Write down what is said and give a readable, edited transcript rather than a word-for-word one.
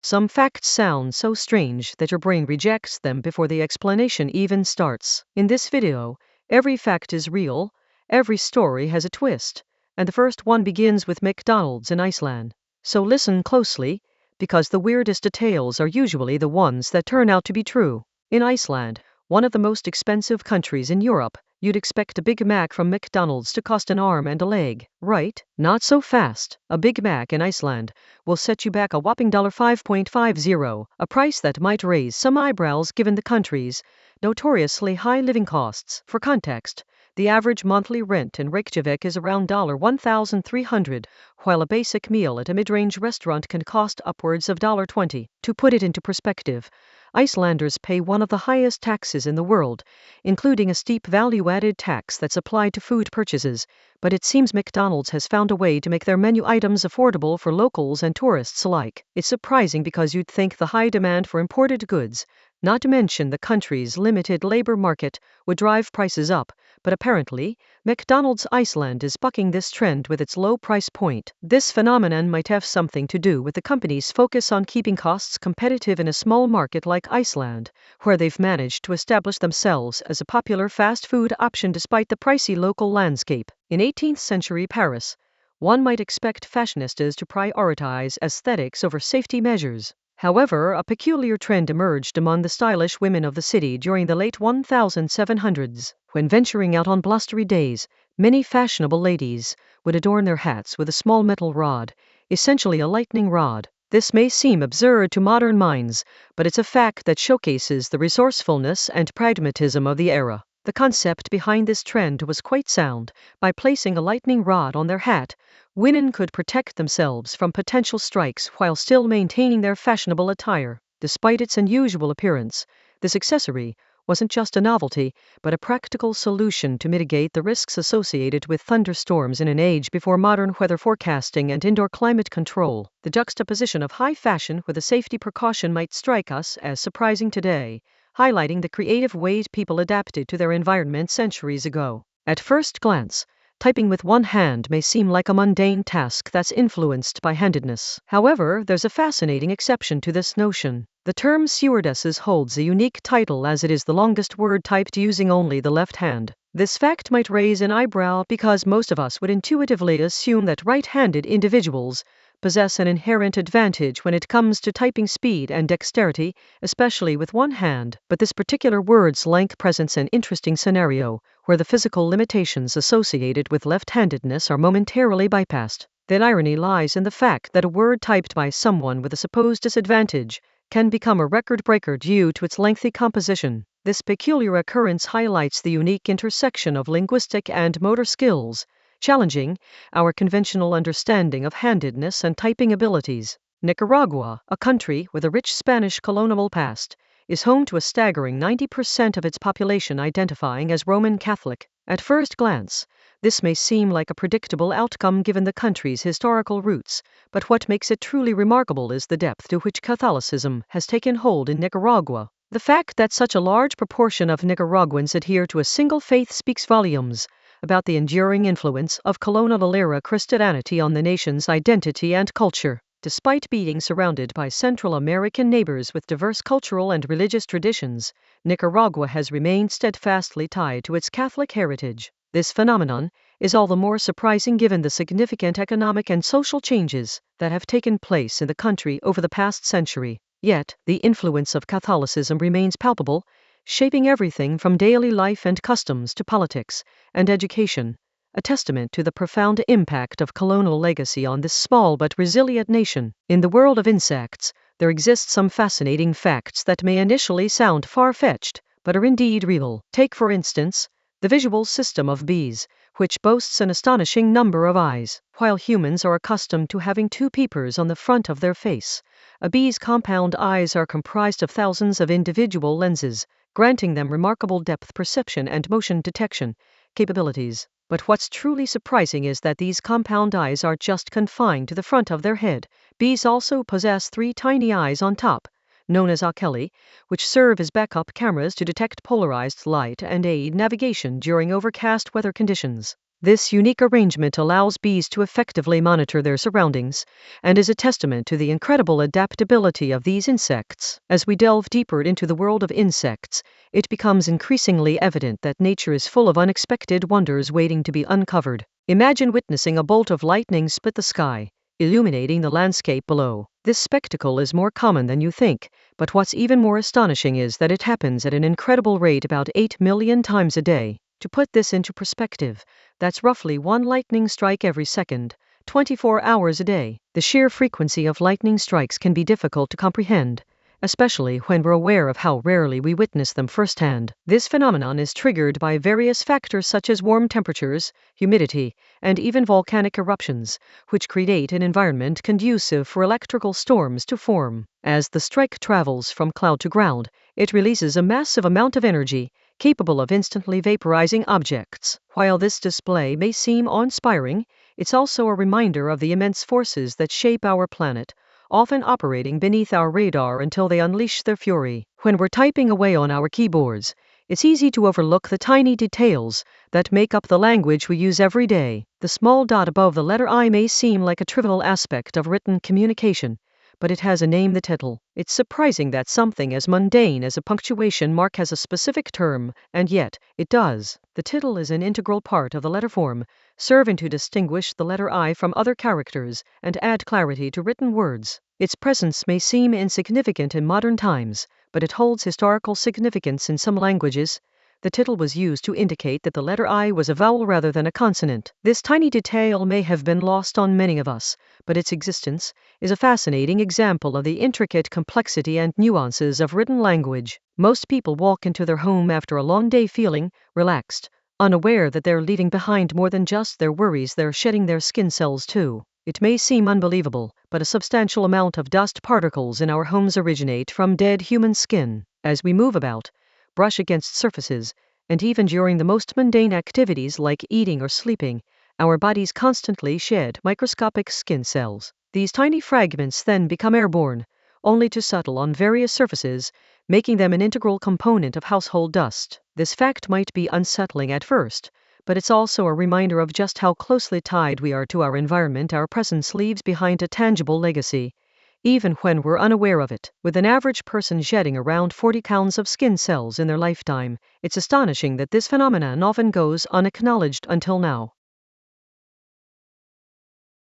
Some facts sound so strange that your brain rejects them before the explanation even starts. In this video, every fact is real, every story has a twist, and the first one begins with McDonald's in Iceland. So listen closely, because the weirdest details are usually the ones that turn out to be true. In Iceland, one of the most expensive countries in Europe, you'd expect a Big Mac from McDonald's to cost an arm and a leg, right? Not so fast. A Big Mac in Iceland will set you back a whopping $5.50, a price that might raise some eyebrows given the country's notoriously high living costs. For context, the average monthly rent in Reykjavik is around $1,300, while a basic meal at a mid-range restaurant can cost upwards of $20. To put it into perspective, Icelanders pay one of the highest taxes in the world, including a steep value-added tax that's applied to food purchases, but it seems McDonald's has found a way to make their menu items affordable for locals and tourists alike. It's surprising because you'd think the high demand for imported goods, not to mention the country's limited labor market, would drive prices up, but apparently, McDonald's Iceland is bucking this trend with its low price point. This phenomenon might have something to do with the company's focus on keeping costs competitive in a small market like Iceland, where they've managed to establish themselves as a popular fast food option despite the pricey local landscape. In 18th century Paris, one might expect fashionistas to prioritize aesthetics over safety measures. However, a peculiar trend emerged among the stylish women of the city during the late 1700s. When venturing out on blustery days, many fashionable ladies would adorn their hats with a small metal rod, essentially a lightning rod. This may seem absurd to modern minds, but it's a fact that showcases the resourcefulness and pragmatism of the era. The concept behind this trend was quite sound. By placing a lightning rod on their hat, women could protect themselves from potential strikes while still maintaining their fashionable attire. Despite its unusual appearance, this accessory wasn't just a novelty, but a practical solution to mitigate the risks associated with thunderstorms in an age before modern weather forecasting and indoor climate control. The juxtaposition of high fashion with a safety precaution might strike us as surprising today, highlighting the creative ways people adapted to their environment centuries ago. At first glance, typing with one hand may seem like a mundane task that's influenced by handedness. However, there's a fascinating exception to this notion. The term stewardesses holds a unique title as it is the longest word typed using only the left hand. This fact might raise an eyebrow because most of us would intuitively assume that right-handed individuals possess an inherent advantage when it comes to typing speed and dexterity, especially with one hand. But this particular word's length presents an interesting scenario, where the physical limitations associated with left-handedness are momentarily bypassed. The irony lies in the fact that a word typed by someone with a supposed disadvantage can become a record breaker due to its lengthy composition. This peculiar occurrence highlights the unique intersection of linguistic and motor skills, challenging our conventional understanding of handedness and typing abilities. Nicaragua, a country with a rich Spanish colonial past, is home to a staggering 90% of its population identifying as Roman Catholic. At first glance, this may seem like a predictable outcome given the country's historical roots, but what makes it truly remarkable is the depth to which Catholicism has taken hold in Nicaragua. The fact that such a large proportion of Nicaraguans adhere to a single faith speaks volumes about the enduring influence of colonial-era Christianity on the nation's identity and culture. Despite being surrounded by Central American neighbors with diverse cultural and religious traditions, Nicaragua has remained steadfastly tied to its Catholic heritage. This phenomenon is all the more surprising given the significant economic and social changes that have taken place in the country over the past century. Yet, the influence of Catholicism remains palpable, shaping everything from daily life and customs to politics and education, a testament to the profound impact of colonial legacy on this small but resilient nation. In the world of insects, there exist some fascinating facts that may initially sound far-fetched, but are indeed real. Take, for instance, the visual system of bees, which boasts an astonishing number of eyes. While humans are accustomed to having two peepers on the front of their face, a bee's compound eyes are comprised of thousands of individual lenses, granting them remarkable depth perception and motion detection capabilities. But what's truly surprising is that these compound eyes aren't just confined to the front of their head. Bees also possess 3 tiny eyes on top, known as ocelli, which serve as backup cameras to detect polarized light and aid navigation during overcast weather conditions. This unique arrangement allows bees to effectively monitor their surroundings and is a testament to the incredible adaptability of these insects. As we delve deeper into the world of insects, it becomes increasingly evident that nature is full of unexpected wonders waiting to be uncovered. Imagine witnessing a bolt of lightning split the sky, illuminating the landscape below. This spectacle is more common than you think, but what's even more astonishing is that it happens at an incredible rate, about 8 million times a day. To put this into perspective, that's roughly one lightning strike every second, 24 hours a day. The sheer frequency of lightning strikes can be difficult to comprehend, especially when we're aware of how rarely we witness them firsthand. This phenomenon is triggered by various factors such as warm temperatures, humidity, and even volcanic eruptions, which create an environment conducive for electrical storms to form. As the strike travels from cloud to ground, it releases a massive amount of energy, capable of instantly vaporizing objects. While this display may seem awe-inspiring, it's also a reminder of the immense forces that shape our planet, often operating beneath our radar until they unleash their fury. When we're typing away on our keyboards, it's easy to overlook the tiny details that make up the language we use every day. The small dot above the letter I may seem like a trivial aspect of written communication, but it has a name: the tittle. It's surprising that something as mundane as a punctuation mark has a specific term, and yet it does. The tittle is an integral part of the letter form, serving to distinguish the letter I from other characters and add clarity to written words. Its presence may seem insignificant in modern times, but it holds historical significance in some languages. The tittle was used to indicate that the letter I was a vowel rather than a consonant. This tiny detail may have been lost on many of us, but its existence is a fascinating example of the intricate complexity and nuances of written language. Most people walk into their home after a long day feeling relaxed, unaware that they're leaving behind more than just their worries. They're shedding their skin cells too. It may seem unbelievable, but a substantial amount of dust particles in our homes originate from dead human skin. As we move about, brush against surfaces, and even during the most mundane activities like eating or sleeping, our bodies constantly shed microscopic skin cells. These tiny fragments then become airborne, only to settle on various surfaces, making them an integral component of household dust. This fact might be unsettling at first, but it's also a reminder of just how closely tied we are to our environment. Our presence leaves behind a tangible legacy, even when we're unaware of it. With an average person shedding around 40 counts of skin cells in their lifetime, it's astonishing that this phenomenon often goes unacknowledged until now.